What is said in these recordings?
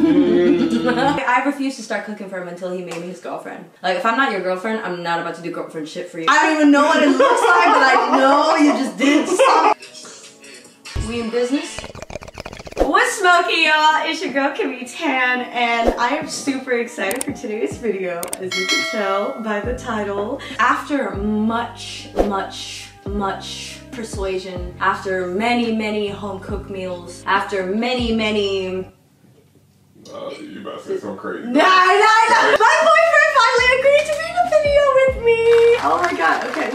I refuse to start cooking for him until he made me his girlfriend. Like, if I'm not your girlfriend, I'm not about to do girlfriend shit for you. I don't even know what it looks like, but I know you just did something. We in business? What's smoky, y'all? It's your girl Kimmy Tan, and I am super excited for today's video, as you can tell by the title. After much persuasion, after many home cooked meals, after many you about to say something crazy. Nah. My boyfriend finally agreed to be in a video with me. Oh my god. Okay,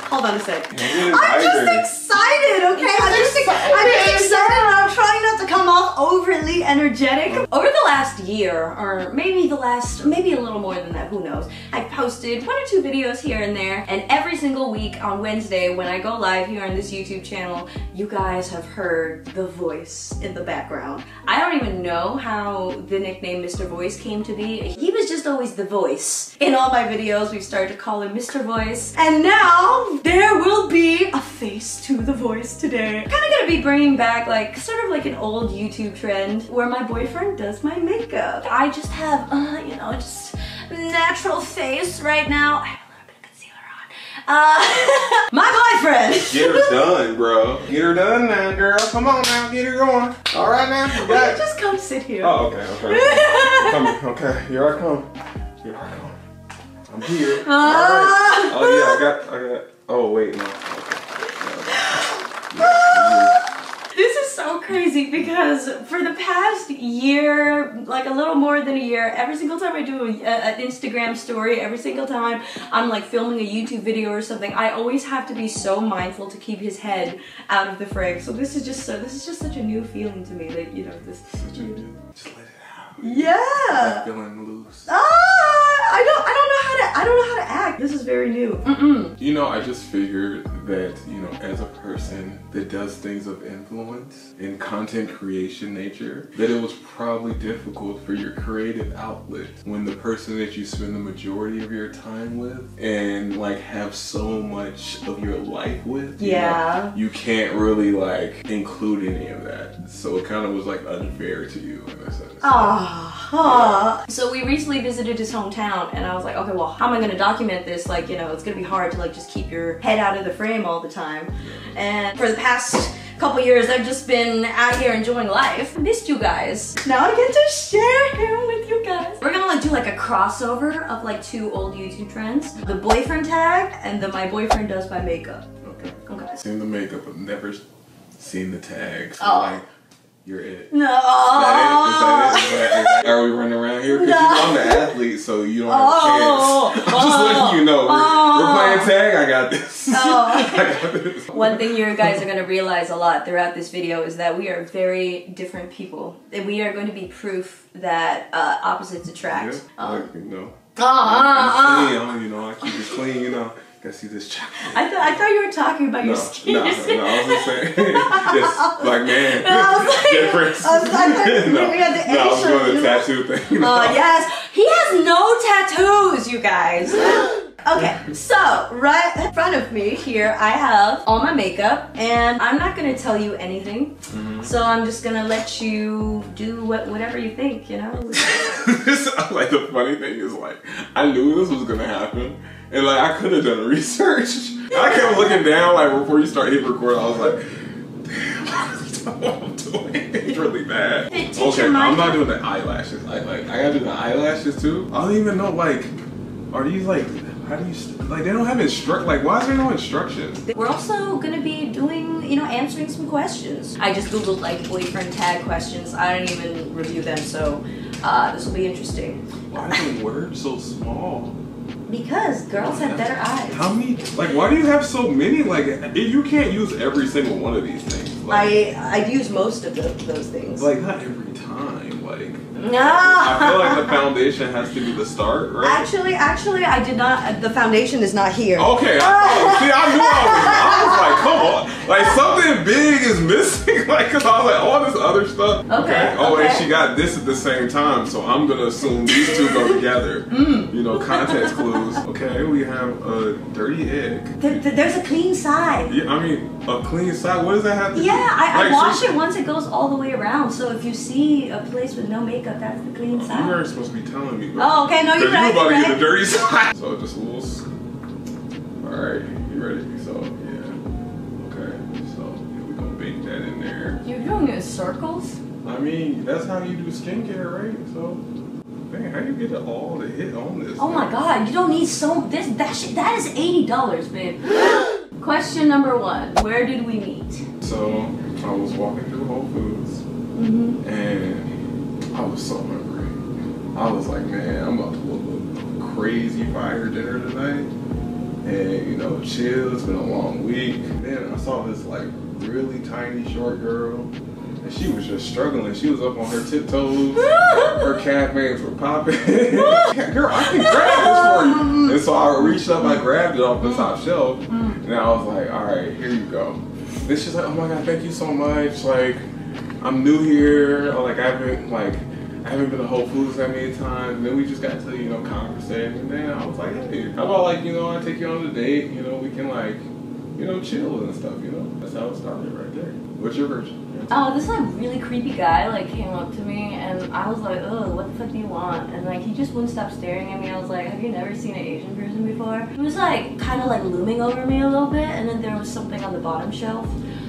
hold on a sec. I'm just excited, okay? I'm just excited, and I'm trying not to come off overly energetic. Over the last year, or maybe a little more than that, who knows, I've posted 1 or 2 videos here and there, and every single week on Wednesday when I go live here on this YouTube channel, you guys have heard the voice in the background. I don't even know how the nickname Mr. Voice came to be. He was just always the voice. In all my videos, we've started to call him Mr. Voice. And now, there will be a face to the voice today. I'm kinda gonna be bringing back like, sort of like an old YouTube trend where my boyfriend does my makeup. I just have, you know, just natural face right now. I have a little bit of concealer on. My boyfriend! Get her done, bro. Get her done now, girl. Come on now, get her going. All right now, you got it. Just come sit here. Oh, okay. Okay, here I come. I'm here. All right. Oh yeah, I got. Oh wait, no. This is so crazy because for the past year, like a little more than a year, every single time I do an Instagram story, every single time I'm like filming a YouTube video or something, I always have to be so mindful to keep his head out of the frame. So this is just such a new feeling to me that, you know, this is such a new... Just let it out. Yeah. I'm feeling loose. I don't know how to act. This is very new. You know, I just figured that, you know, as a person that does things of influence in content creation nature, that it was probably difficult for your creative outlet when the person that you spend the majority of your time with and like have so much of your life with, you can't really like include any of that. So it kind of was like unfair to you in a sense. So we recently visited his hometown, and I was like, okay, well, how am I gonna document this? Like, you know, it's gonna be hard to like just keep your head out of the frame all the time. And for the past couple years, I've just been out here enjoying life. I missed you guys. Now I get to share him with you guys. We're gonna like do like a crossover of like 2 old YouTube trends. The boyfriend tag and the my boyfriend does my makeup. Okay. Seen the makeup, but never seen the tag. So like, you're it. No. Is that it? Are we running around here? Because you know I'm the athlete, so you don't have a chance. I'm just letting you know. We're playing tag, I got this. I got this. One thing you guys are going to realize a lot throughout this video is that we are very different people. And we are going to be proof that opposites attract. Yeah, you know. You know, I keep it clean, you know. Gotta see this chocolate. I thought you were talking about your skin. No, I was just saying. Yes, like man, difference. I was going to the tattoo thing. Yes, he has no tattoos, you guys. Okay, so right in front of me here, I have all my makeup, and I'm not gonna tell you anything. So I'm just gonna let you do whatever you think, you know. Like the funny thing is, like, I knew this was gonna happen. And like, I could have done research. I kept looking down, like, before you start hitting record, I was like, damn, I really don't know what I'm doing. It's really bad. Okay, I'm not doing the eyelashes. I gotta do the eyelashes too. I don't even know, like, are these like, how do you, like, they don't have like, why is there no instructions? We're also gonna be doing, you know, answering some questions. I just Googled like boyfriend tag questions. I didn't even review them, so this will be interesting. Why are the words so small? Because girls have better eyes. How many? Like, why do you have so many? Like, you can't use every single one of these things. Like, I use most of those things. Like, not every time. Like, no. I feel like the foundation has to be the start, right? Actually, I did not. The foundation is not here. Okay. See, I knew I was like, come on. Like something big is missing. Like, cause I was like, all this other stuff. Okay. Oh, and she got this at the same time, so I'm gonna assume these two go together. You know, context clues. Okay, we have a dirty egg. There's a clean side. Yeah, I mean, a clean side. What does that have to do? Yeah, I Like, wash so- it once it goes all the way around. So if you see a place with no makeup, that's the clean You side. weren't supposed to be telling me. Oh, okay, no, you're Cause right. you about to you're get the right. dirty side. So just a little. All right, you ready? So yeah. Okay, so yeah, we're gonna bake that in there. You're doing it in circles? I mean, that's how you do skincare, right? So, man, how you get all the hit on this? Oh my God, you don't need that is $80, babe. Question number 1, where did we meet? So I was walking through Whole Foods, and I was so hungry. I was like, man, I'm about to look a crazy fire dinner tonight. And you know, chill, it's been a long week. Then I saw this like really tiny short girl, and she was just struggling. She was up on her tiptoes, her calf veins were popping. Girl, I can grab this for you. And so I reached up, I grabbed it off the top shelf, and I was like, all right, here you go. Then she's like, oh my God, thank you so much. Like, I'm new here. Like, I haven't been to Whole Foods that many times. And then we just got to, you know, conversating. And then I was like, hey, how about like, you know, I take you on a date, you know, we can like, you know, chill and stuff, you know? That's how it started right there. What's your version? Oh, this like really creepy guy like came up to me and I was like, oh, what the fuck do you want? And like he just wouldn't stop staring at me. I was like, have you never seen an Asian person before? He was like kind of like looming over me a little bit, and then there was something on the bottom shelf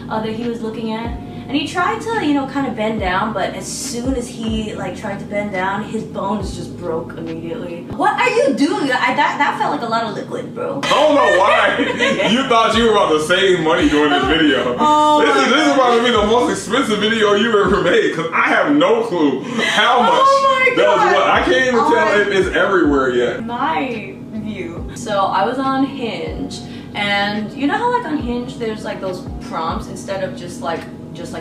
that he was looking at. And he tried to, you know, kind of bend down, but as soon as he like tried to bend down, his bones just broke immediately. What are you doing? That felt like a lot of liquid, bro. I don't know why you thought you were about to save money doing this video. This is about to be the most expensive video you've ever made, because I have no clue how much. Oh my that was God. what I can't even tell if it's everywhere yet. My view. So I was on Hinge, and you know how like on Hinge there's like those prompts instead of just like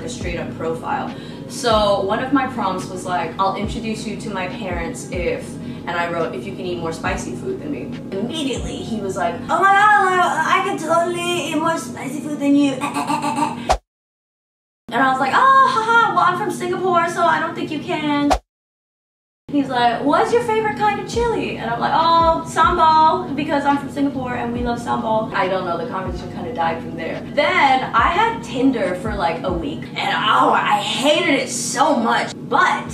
a straight up profile. So one of my prompts was like, I'll introduce you to my parents if, and I wrote, if you can eat more spicy food than me. Immediately he was like, oh my God, I can totally eat more spicy food than you. And I was like, oh, haha, well I'm from Singapore, so I don't think you can. He's like, what's your favorite kind of chili? And I'm like, oh, sambal, because I'm from Singapore and we love sambal. I don't know, the conversation kind of died from there. Then I had Tinder for like a week, and oh, I hated it so much. But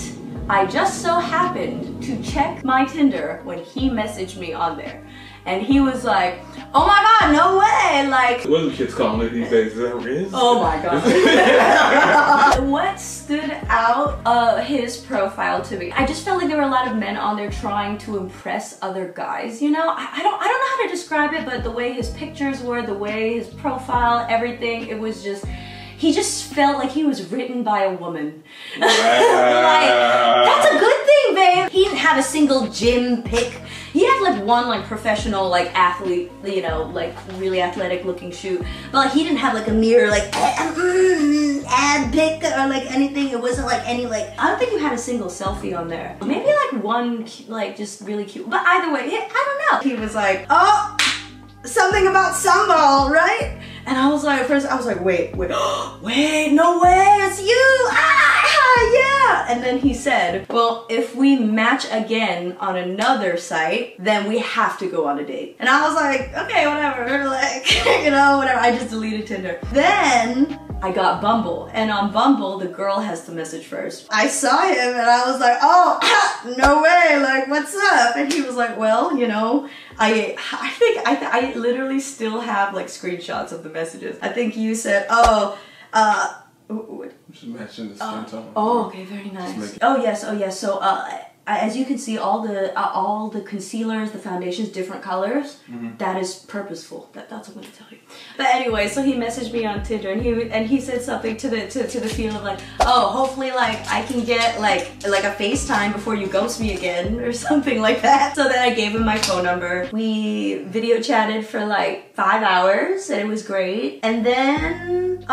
I just so happened to check my Tinder when he messaged me on there. And he was like, oh my God, no way, like. What do kids calling it these days? Is that what it is? Oh my God. What stood out of his profile to me? I just felt like there were a lot of men on there trying to impress other guys, you know? I don't know how to describe it, but the way his pictures were, the way his profile, everything, it was just, he just felt like he was written by a woman. Wow. Like, that's a good thing, babe. He didn't have a single gym pic. He had like one like professional like athlete, you know, like really athletic looking shoot, but like he didn't have like a mirror like ad pic or like anything. It wasn't like any like, I don't think you had a single selfie on there. Maybe like one like just really cute, but either way, I don't know. He was like, oh, something about sambal, right? And I was like, first I was like, wait, wait, no way, it's you, yeah. And then he said, well, if we match again on another site, then we have to go on a date. And I was like, okay, whatever, like, you know, whatever. I just deleted Tinder. Then I got Bumble, and on Bumble, the girl has to message first. I saw him and I was like, oh, no way, like, what's up? And he was like, well, you know, I literally still have like screenshots of the messages. I think you said, oh, Just matching the skin tone. oh, okay, very nice. Oh yes. So as you can see, all the concealers, the foundations, different colors. That is purposeful. That's what I'm gonna tell you. But anyway, so he messaged me on Tinder, and he said something to the feel of like, oh, hopefully like I can get like a FaceTime before you ghost me again or something like that. So then I gave him my phone number. We video chatted for like 5 hours, and it was great. And then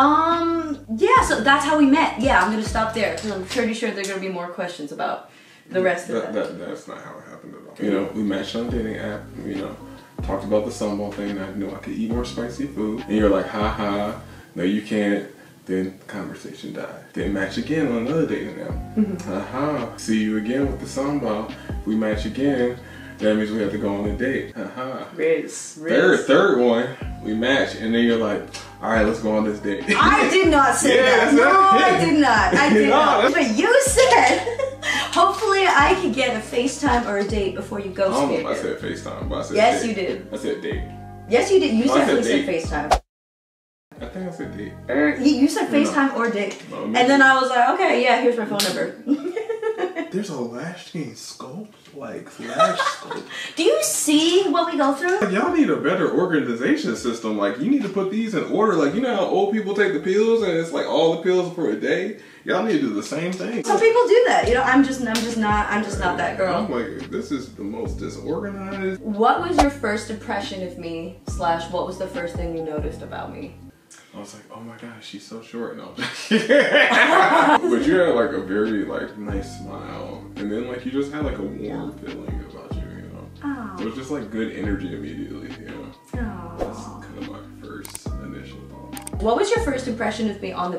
yeah, so that's how we met. Yeah, I'm gonna stop there because I'm pretty sure there are gonna be more questions about the rest of that. That's not how it happened at all. You know, we matched on a dating app, you know, talked about the sambal thing, and I knew I could eat more spicy food. And you're like, haha, No, you can't. Then conversation died. Then match again on another date now. See you again with the samba. If we match again, that means we have to go on a date. Third one, we match, and then you're like, all right, let's go on this date. I did not say that. No, I did not. I did not. But you said, hopefully I could get a FaceTime or a date before you ghost me. I don't know if I said FaceTime, but I said yes, date. you did. I said date. Yes, you did. You definitely said FaceTime. I think I said date. You said FaceTime or date. No, and then I was like, okay, yeah, here's my phone number. There's a lashing scope, like lash scope. Do you see what we go through? Like, y'all need a better organization system. Like, you need to put these in order. Like, you know how old people take the pills and it's like all the pills for a day? Y'all need to do the same thing. Some people do that. You know, I'm just not that girl. I'm like, this is the most disorganized. What was your first impression of me / what was the first thing you noticed about me? I was like, oh my gosh, she's so short. No. But you had like a very like nice smile. And then like you just had like a warm feeling about you, you know? Oh. It was just like good energy immediately, you know? Oh. That's kind of my first initial thought. What was your first impression of me on the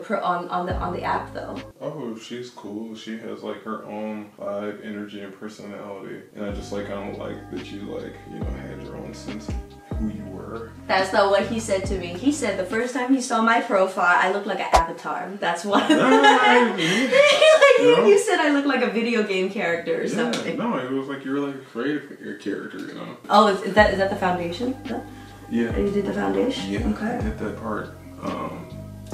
app though? Oh, she's cool. She has like her own vibe, energy, and personality. And I just like kind of like that you like, you know, had your own sense of who you were. That's not what he said to me. He said the first time he saw my profile, I looked like an avatar. That's what. You said I looked like a video game character or something. No, it was like you were like afraid of your character, you know. Oh, is that the foundation? Yeah. You did the foundation? Yeah. Okay. I did that part.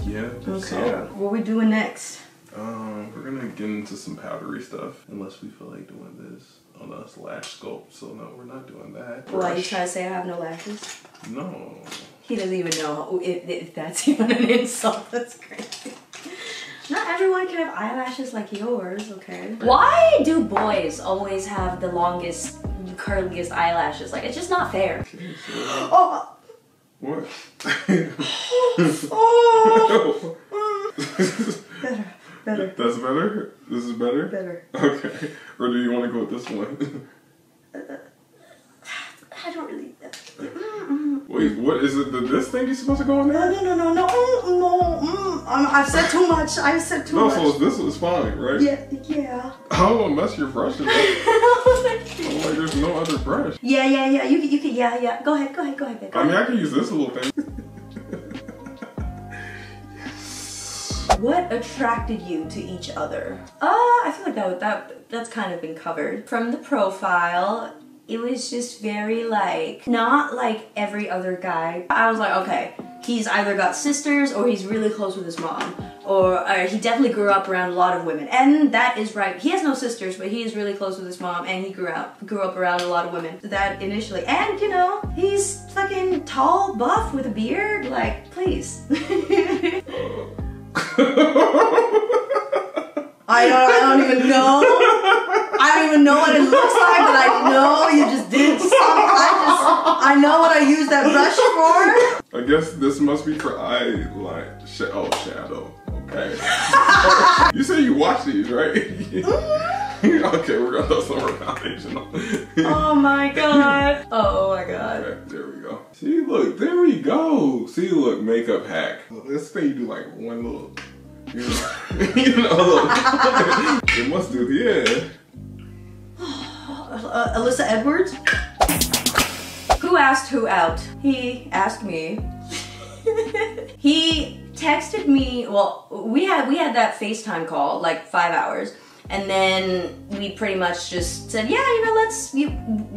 Yeah. Okay. So, what are we doing next? We're gonna get into some powdery stuff, unless we feel like doing this on us lash sculpt. So no, we're not doing that. Why you trying to say I have no lashes? No. He doesn't even know if that's even an insult. That's crazy. Not everyone can have eyelashes like yours, okay? Why do boys always have the longest, curliest eyelashes? Like, it's just not fair. Okay, so, Oh. what? Oh. Better. That's better? This is better? Better. Okay. Or do you want to go with this one? I don't really... Wait, what is it? This thing you're supposed to go in there? No. I've said too much. No, so this was fine, right? Yeah. I don't want to mess your brushes up. I'm like, there's no other brush. Yeah. You can, yeah. Go ahead, babe. I mean, I can use this little thing. What attracted you to each other? I feel like that's kind of been covered. From the profile, it was just very like, not like every other guy. I was like, okay, he's either got sisters or he's really close with his mom. Or he definitely grew up around a lot of women. And that is right. He has no sisters, but he is really close with his mom and he grew up around a lot of women. That initially. And you know, he's fucking tall, buff with a beard. Like, please. I don't even know. I don't even know what it looks like, but I know you just did something. I know what I used that brush for. I guess this must be for eyeliner. Shadow. Okay. You said you watch these, right? Okay, we're gonna throw some more foundation on. Oh my god. Okay, there we go. See, look, there we go. See, look, makeup hack. This thing you do like one little, you know, look. It must do, yeah. Alyssa Edwards? Who asked who out? He asked me. He texted me, well, we had that FaceTime call, like 5 hours. And then we pretty much just said, yeah, you know,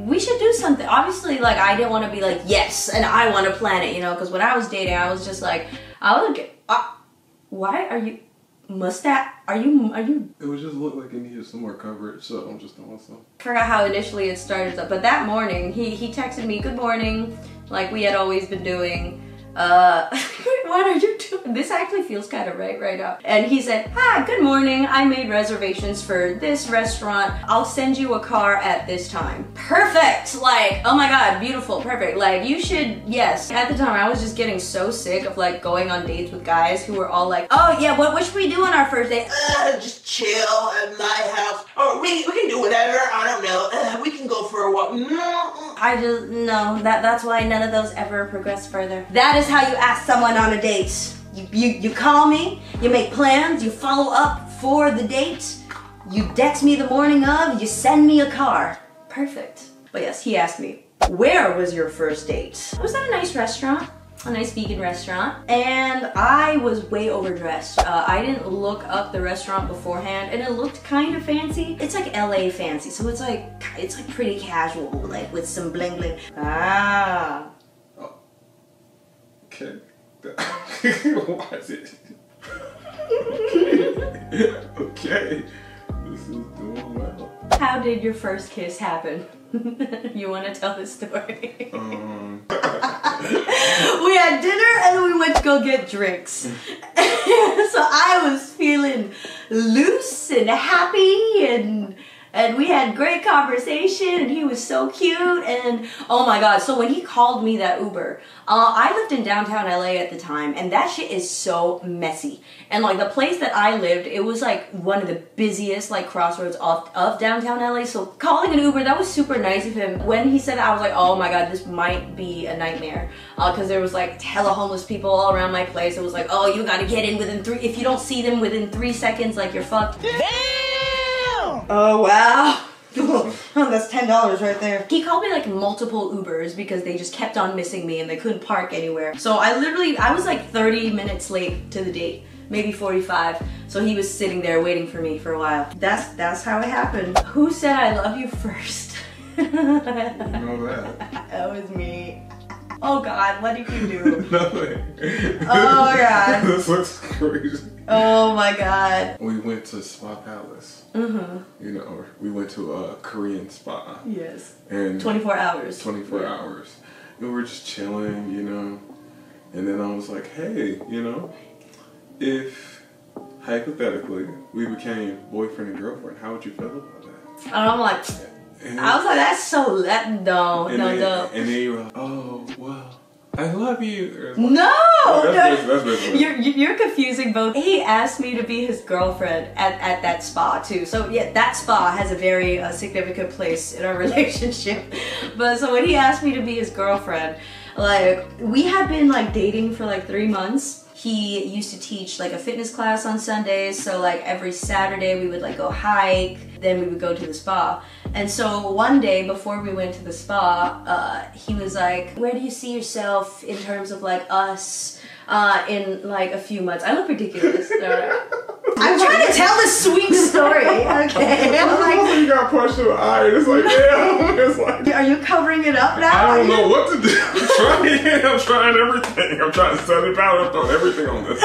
we should do something. Obviously, like, I didn't want to be like, yes, and I want to plan it, you know, because when I was dating, I was just like, why are you, are you? It would just look like it needed some more coverage, so I'm just doing some. I forgot how initially it started, but that morning, he texted me, good morning, like we had always been doing. What are you doing? This actually feels kind of right now. And he said, hi, good morning. I made reservations for this restaurant. I'll send you a car at this time. Perfect. Like, oh my God, beautiful, perfect. Like, you should, yes. At the time, I was just getting so sick of like going on dates with guys who were all like, oh yeah, what should we do on our first date? Just chill at my house. Or we can do whatever, I don't know. We can go for a walk. I just, no, that's why none of those ever progressed further. That is how you ask someone on a date. You call me, you make plans, you follow up for the date, you text me the morning of, you send me a car. Perfect. But yes, he asked me, where was your first date? It was at a nice restaurant. A nice vegan restaurant. And I was way overdressed. I didn't look up the restaurant beforehand, and it looked kind of fancy. It's like LA fancy, so it's like pretty casual, like with some bling bling. Ah. Oh. Okay. Why is it? Okay. This is doing well. How did your first kiss happen? You want to tell the story? We had dinner and then we went to go get drinks. So I was feeling loose and happy, and we had great conversation, and he was so cute, and oh my god. So when he called me that Uber, I lived in downtown LA at the time, and that shit is so messy. And like the place that I lived, it was like one of the busiest like crossroads of downtown LA. So calling an Uber, that was super nice of him. When he said that, I was like, oh my god, this might be a nightmare. Because there was like hella homeless people all around my place. It was like, oh, you gotta get in within if you don't see them within 3 seconds, like you're fucked. Oh wow. That's $10 right there. He called me like multiple Ubers because they just kept on missing me and they couldn't park anywhere. So I was like 30 minutes late to the date, maybe 45. So he was sitting there waiting for me for a while. That's how it happened. Who said I love you first? You know that. That was me. Oh god, what did you do? Nothing. Oh my god. This looks crazy. Oh my god. We went to Spa Palace. Mm-hmm. You know, we went to a Korean spa. Yes. And 24 hours. 24 hours. And we were just chilling, you know. And then I was like, hey, you know, if hypothetically we became boyfriend and girlfriend, how would you feel about that? And I'm like, I was like, that's so, no. And then you were like, oh, well, I love you. Like, no! That's You're confusing both. He asked me to be his girlfriend at that spa too. So yeah, that spa has a very significant place in our relationship. But so when he asked me to be his girlfriend, like we had been like dating for like 3 months. He used to teach like a fitness class on Sundays, so like every Saturday we would like go hike, then we would go to the spa. And so one day before we went to the spa, he was like, where do you see yourself in terms of like us in like a few months? I look ridiculous. I'm trying to tell this sweet story, okay? I'm like, you got pushed to the eye, it's like, damn. It's like, are you covering it up now? I don't know what to do. I'm trying everything. I'm trying to set it out, throw everything on this.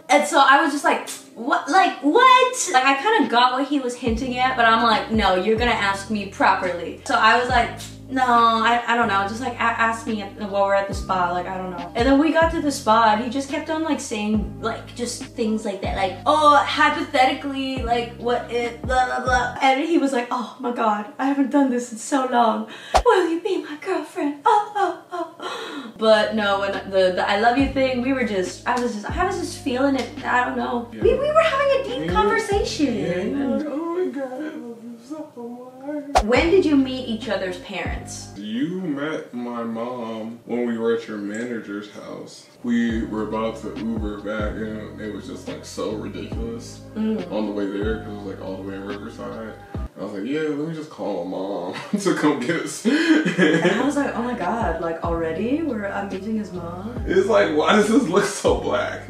And so I was just like, what? Like, what? Like, I kind of got what he was hinting at, but I'm like, no, you're gonna ask me properly. So I was like, no, I don't know. Just like ask me while we're at the spa, like I don't know. And then we got to the spa and he just kept on like saying like just things like that, like, oh, hypothetically, like what if blah blah blah. And he was like, oh my god, I haven't done this in so long. Will you be my girlfriend? Oh. But no, when the I love you thing, I was just feeling it. I don't know. Yeah. We were having a deep conversation. Yeah. Oh my god, I love you so much. When did you meet each other's parents? You met my mom when we were at your manager's house. We were about to Uber back and it was just like so ridiculous on the way there because it was like all the way in Riverside. I was like, yeah, let me just call my mom to come get us. And I was like, oh my god, like already? I'm meeting his mom? It's like, why does this look so black?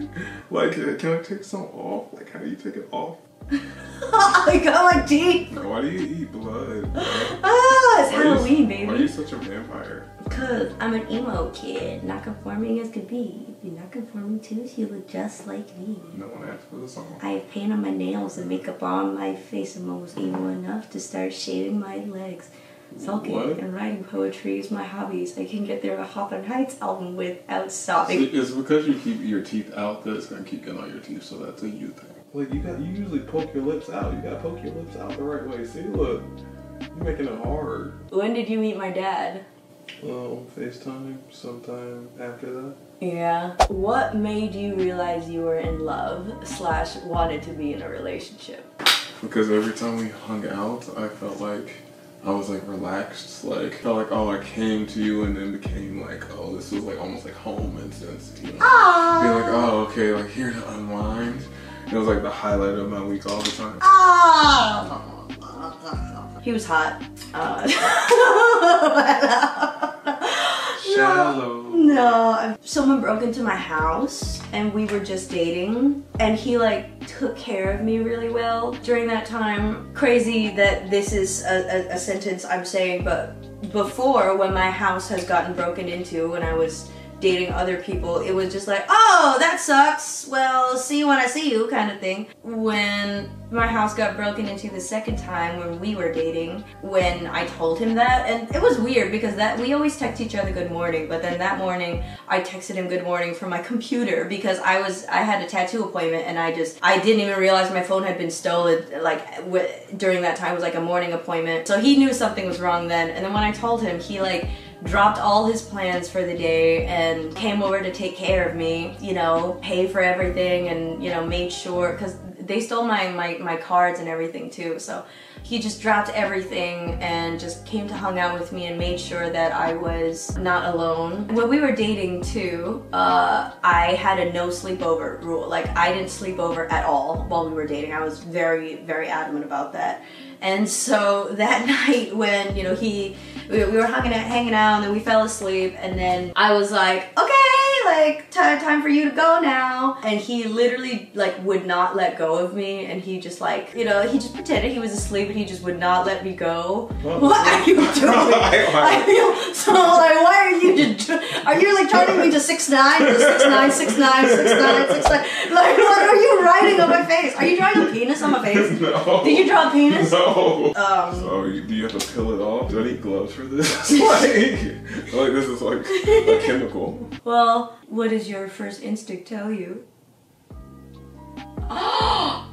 Like, can I take some off? Like, how do you take it off? I got my teeth. Why do you eat blood? It's Halloween, baby. Why are you such a vampire? Because I'm an emo kid, not conforming as could be. If you're not conforming too, you look just like me. No one asked for the song. I have paint on my nails and makeup on my face. I'm almost emo enough to start shaving my legs. Sulking and writing poetry is my hobbies. I can get through a Hawthorne Heights album without sobbing. See, it's because you keep your teeth out that it's gonna keep getting on your teeth, so that's a you thing. Like you usually poke your lips out. You gotta poke your lips out the right way. See, look, you're making it hard. When did you meet my dad? FaceTime sometime after that. Yeah. What made you realize you were in love / wanted to be in a relationship? Because every time we hung out, I felt like I was like relaxed, like felt like, oh, I came to you, and then became like, oh, this was like almost like home in a sense, you know. Aww. Being like, oh, okay, like here to unwind. It was like the highlight of my week all the time. Oh. He was hot. Shallow. No, someone broke into my house and we were just dating, and he like took care of me really well during that time. Crazy that this is a sentence I'm saying, but before, when my house has gotten broken into when I was dating other people, it was just like, oh, that sucks, well, see you when I see you kind of thing. When my house got broken into the second time when we were dating, when I told him that, and it was weird because we always text each other good morning, but then that morning I texted him good morning from my computer because I had a tattoo appointment, and I didn't even realize my phone had been stolen during that time. It was like a morning appointment, so he knew something was wrong then. And then when I told him, he like dropped all his plans for the day and came over to take care of me, you know, pay for everything, and, you know, made sure, because they stole my cards and everything too, so he just dropped everything and just came to hang out with me and made sure that I was not alone. When we were dating too, I had a no sleepover rule. Like, I didn't sleep over at all while we were dating. I was very, very adamant about that. And so that night when, you know, we were hanging out, and then we fell asleep, and then I was like, okay, like time for you to go now. And he literally like would not let go of me, and he just like, you know, he just pretended he was asleep, and he just would not let me go. What are you doing? I feel so like, why are you are you like turning me to 6'9", 6'9", 6'9", 6'9", 6'9"? Like, what are you writing on my face? Are you drawing a penis on my face? No. Did you draw a penis? No. So do you have to peel it off? Do I need gloves for this? like this is like a chemical. Well, what does your first instinct tell you? Oh.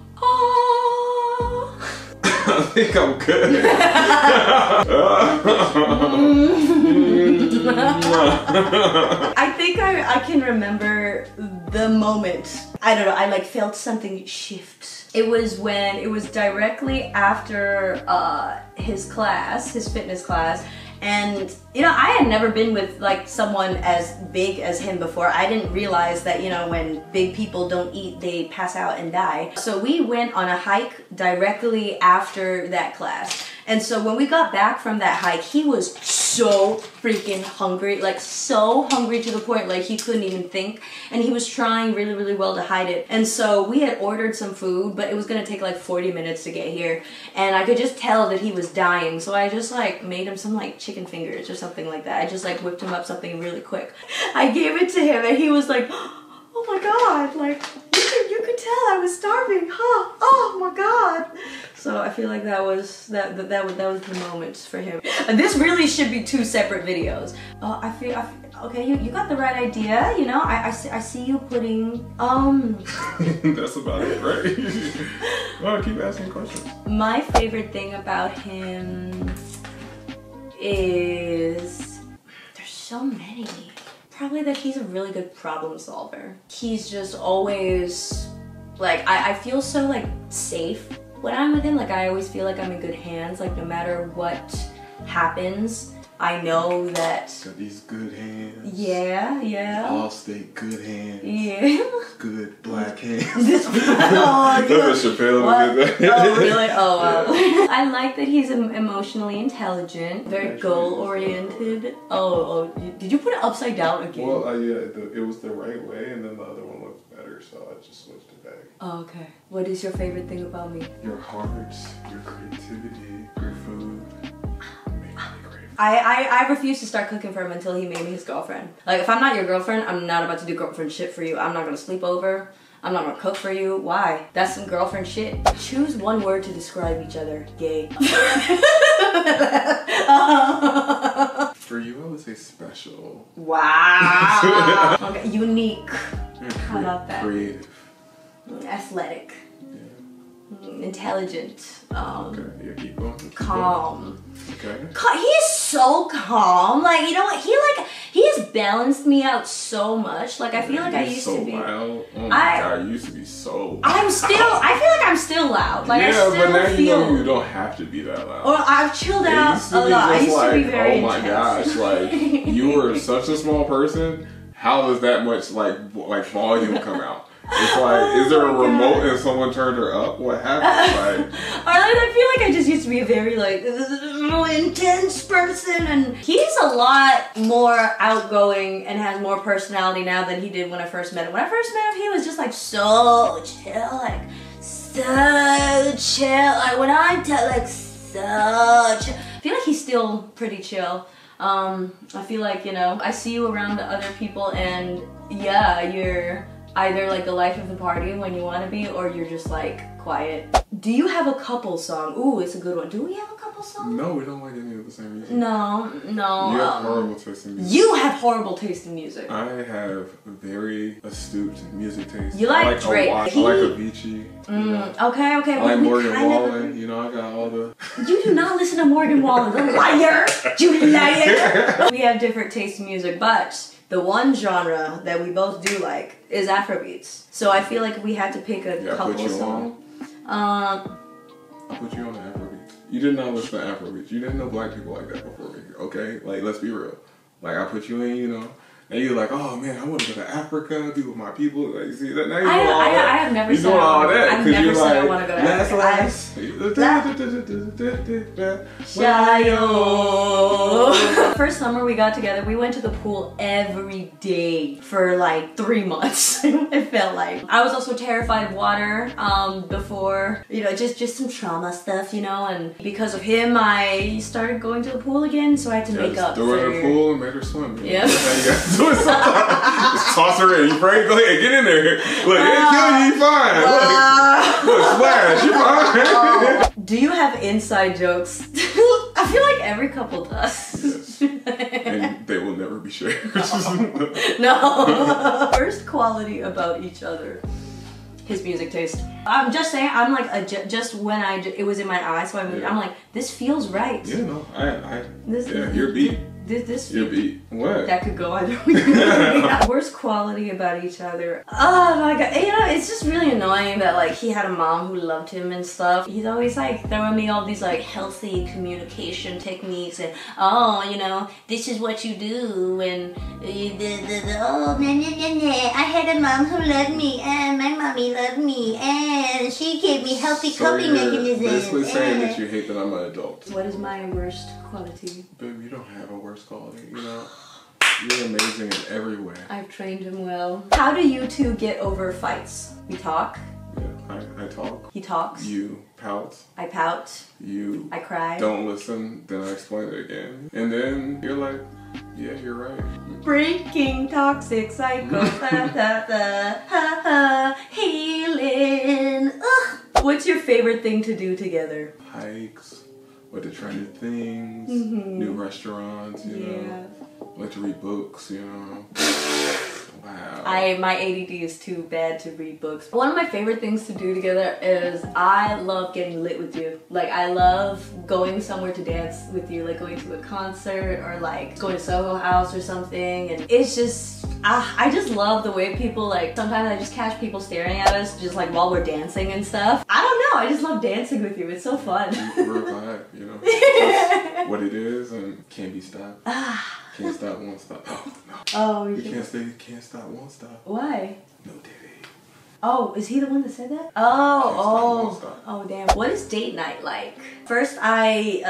I think I'm good. I think I can remember the moment. I don't know, I like felt something shift. It was directly after his fitness class. And, you know, I had never been with like someone as big as him before. I didn't realize that, you know, when big people don't eat, they pass out and die. So we went on a hike directly after that class. And so when we got back from that hike, he was so freaking hungry, like so hungry to the point like he couldn't even think. And he was trying really, really well to hide it. And so we had ordered some food, but it was gonna take like 40 minutes to get here. And I could just tell that he was dying. So I just like made him some like chicken fingers or something like that. I just like whipped him up something really quick. I gave it to him, and he was like, oh my God, like you could tell I was starving, huh? Oh my God. So I feel like that was the moments for him. And this really should be 2 separate videos. I feel okay, you got the right idea, you know. I see you putting That's about it, right? Well, keep asking questions. My favorite thing about him is there's so many. Probably that he's a really good problem solver. He's just always like, I feel so like safe when I'm with him. Like, I always feel like I'm in good hands. Like, no matter what happens, I know that. Got these good hands. Yeah, yeah. All state good hands. Yeah. Good black hands. Oh, That's a Chappelle did that. Oh, really? Oh, wow. I like that he's emotionally intelligent, very goal-oriented. Oh, did you put it upside down again? Well, yeah, it was the right way, and then the other one looked better, so I just switched it back. Oh, okay. What is your favorite thing about me? Your heart, your creativity, your food. I refuse to start cooking for him until he made me his girlfriend. Like, if I'm not your girlfriend, I'm not about to do girlfriend shit for you. I'm not gonna sleep over. I'm not gonna cook for you. Why? That's some girlfriend shit. Choose one word to describe each other. Gay. For you, I would say special. Wow. Okay, unique. How about that? Creative. Athletic. Intelligent. Okay, yeah, keep going. Calm. Okay. He is so calm. Like, you know what? He is has balanced me out so much. Like I feel like I used so to be. Loud. Oh my god, you used to be so. I'm still. I feel like I'm still loud. Like I still but now feel. you know you don't have to be that loud. Or I've chilled out a lot. I used to be very oh my intense. gosh, like you were such a small person. How does that much like volume come out? It's like, is there a remote and someone turned her up? What happened? I feel like I just used to be a very like intense person, and he's a lot more outgoing and has more personality now than he did when I first met him. When I first met him, he was just like so chill, like so chill. Like when I tell like so chill. I feel like he's still pretty chill. I feel like, you know, I see you around other people and yeah, you're either like the life of the party when you want to be, or you're just like quiet. Do you have a couple song? Ooh, it's a good one. Do we have a couple song? No, we don't like any of the same music. No. You have horrible taste in music. You have horrible taste in music. I have very astute music taste. You like Drake. I like Avicii. Okay. I like Morgan Wallen. You know, I got all the... You do not listen to Morgan Wallen, the liar! You liar! We have different tastes in music, but the one genre that we both do like is Afrobeats. So I feel like we had to pick a couple songs. I'll put you on the Afrobeats. You did not listen to Afrobeats. You didn't know black people like that before me, okay? Like, let's be real. Like, I put you in, you know, and you're like, oh man, I want to go to Africa, be with my people. Like, you see that? Now you doing all that. I have never said all that. I've never said I want to go to Africa. First summer we got together, we went to the pool every day for like 3 months. It felt like. I was also terrified of water before, you know, just some trauma stuff, you know, and because of him I started going to the pool again, so I had to make up. Threw her in the pool and made her swim. Yeah. Just toss her in. You afraid? Go ahead, get in there. Look, it ain't killing you, you fine. Look, splash, you fine. Do you have inside jokes? I feel like every couple does. Yes. And they will never be shared. No. First quality about each other. His music taste. I'm just saying, I'm like, just when it was in my eyes, so I'm like, this feels right. Yeah, no, your beat. This your beat. What? That could go either way. Worst quality about each other. Oh my god. You know, it's just really annoying that like he had a mom who loved him and stuff. He's always like throwing me all these like healthy communication techniques and oh, you know, this is what you do and oh, I had a mom who loved me and my mommy loved me and she gave me healthy coping mechanisms. Basically saying that you hate that I'm an adult. What is my worst quality? Babe, you don't have a worst quality, you know? You're amazing in every way. I've trained him well. How do you two get over fights? We talk. Yeah, I talk. He talks. You pout. I pout. I cry. Don't listen, then I explain it again. And then you're like, yeah, you're right. Breaking toxic cycles. Healing. Ugh. What's your favorite thing to do together? Hikes. What the trending things, new restaurants, you know, like to read books, you know. Wow. My ADD is too bad to read books. One of my favorite things to do together is I love getting lit with you. Like I love going somewhere to dance with you, like going to a concert or like going to Soho House or something. And it's just, I just love the way people like, sometimes I just catch people staring at us just like while we're dancing and stuff. I don't know, I just love dancing with you. It's so fun. We're a vibe, you know. That's what it is and can't be stopped. Can't stop, won't stop. Oh, no. Oh, you can't stop, won't stop. Why? No Diddy. Oh, is he the one that said that? Oh, damn. What is date night like? First, I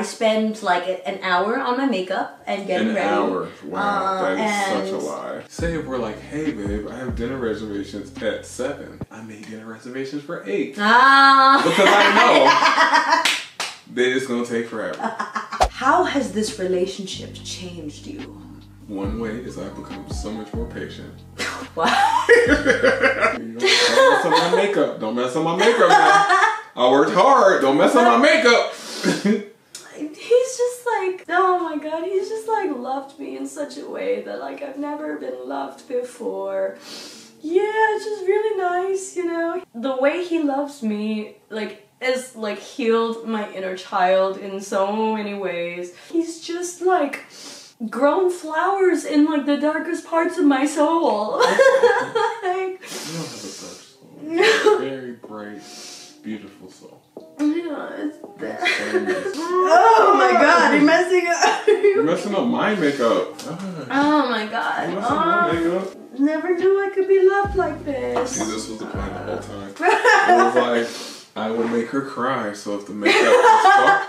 spend like an hour on my makeup and getting ready. An hour? Wow, that is such a lie. Say if we're like, hey babe, I have dinner reservations at 7. I made dinner reservations for 8. Because I know that it's gonna take forever. How has this relationship changed you? One way is I've become so much more patient. Wow. Don't mess up my makeup. Don't mess up my makeup now. I worked hard. Don't mess up my makeup. He's just like, oh my god, he's just like loved me in such a way that like I've never been loved before. Yeah, it's just really nice, you know? The way he loves me, like, is like healed my inner child in so many ways. He's just like grown flowers in like the darkest parts of my soul. Like, You don't have a dark soul. You have a very bright, beautiful soul. yeah, it's that. Oh my god, you're messing up. You're messing up my makeup. Oh my god. You're messing up my makeup. Never knew I could be loved like this. See, this was the plan the whole time. It was like, I would make her cry, so if the makeup was fucked,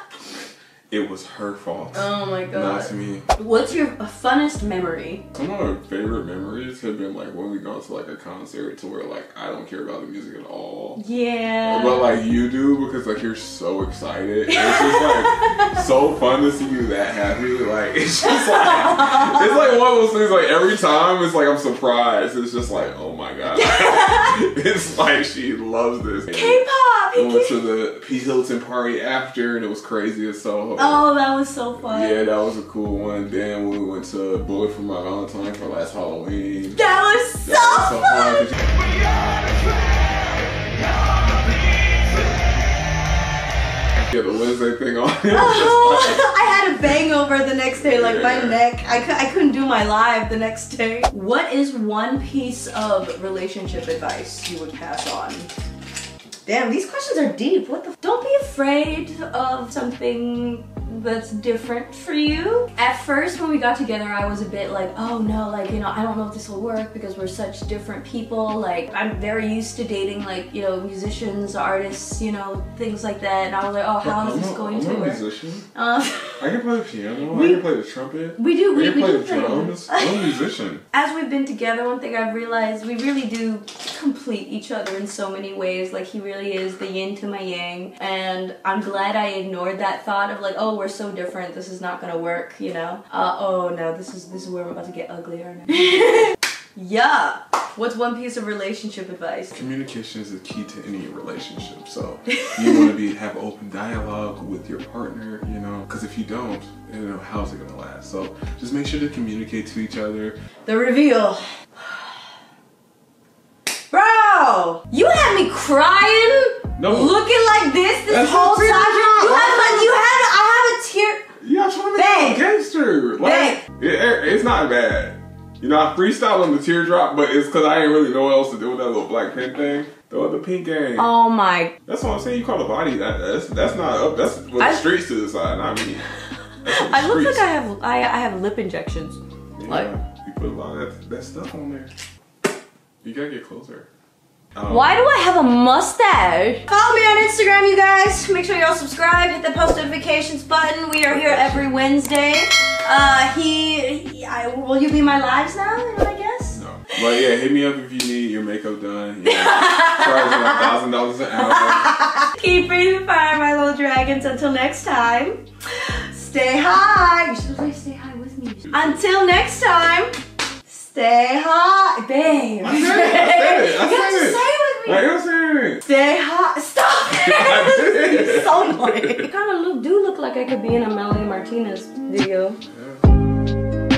it was her fault. Oh my god. Not me. What's your funnest memory? Some of my favorite memories have been like when we go to like a concert to where like I don't care about the music at all. Yeah. But like you do because like you're so excited. And it's just like so fun to see you that happy. Like it's just like it's like one of those things like every time it's like I'm surprised. It's just like, oh my god. It's like she loves this. K-pop! We went to the P. Hilton party after and it was crazy as so. Oh, that was so fun. Yeah, that was a cool one. Then we went to Bullet for My Valentine for last Halloween. That was so fun! Yeah, the Wednesday thing on. I had a bang over the next day, like my neck. I couldn't do my live the next day. What is one piece of relationship advice you would pass on? Damn, these questions are deep. What the? Don't be afraid of something that's different for you. At first, when we got together, I was a bit like, oh no, like, you know, I don't know if this will work because we're such different people. Like, I'm very used to dating, like, you know, musicians, artists, you know, things like that. And I was like, oh, how is this going to work? I'm a musician. I can play the piano. I can play the trumpet. We do. I can play do the drums. I'm a musician. As we've been together, one thing I've realized, we really do complete each other in so many ways. Like, he really is the yin to my yang. And I'm glad I ignored that thought of like, oh, we're so different, this is not gonna work, you know? Oh no, this is where we're about to get uglier now. Yeah. What's one piece of relationship advice? Communication is the key to any relationship. So you want to have open dialogue with your partner, you know, because if you don't, you know, how's it gonna last? So just make sure to communicate to each other. The reveal. Bro, you had me crying, looking like this whole time. I have a tear. Yeah, I'm trying to make you a gangster. Like, it's not bad. You know, I freestyle on the teardrop, but it's because I ain't really know what else to do with that little black pink thing. Throw the pink gang. Oh my. That's what I'm saying. You call the body that's not up. That's what the streets to decide, not me. I look like I have lip injections. Yeah, like, you put a lot of that stuff on there. You gotta get closer. Why do I have a mustache? Follow me on Instagram, you guys. Make sure y'all subscribe. Hit the post notifications button. We are here every Wednesday. Will you be my lives now? I guess. No, but yeah, hit me up if you need your makeup done. You know, charging $1,000 an hour. Keep breathing fire, my little dragons. Until next time, stay high. You should really stay high with me. Until next time. Stay hot, babe. I said it. You have to say it with me. I am saying it. Stay hot. Stop it. You're so annoying. You kind of do look like I could be in a Melanie Martinez video. Yeah.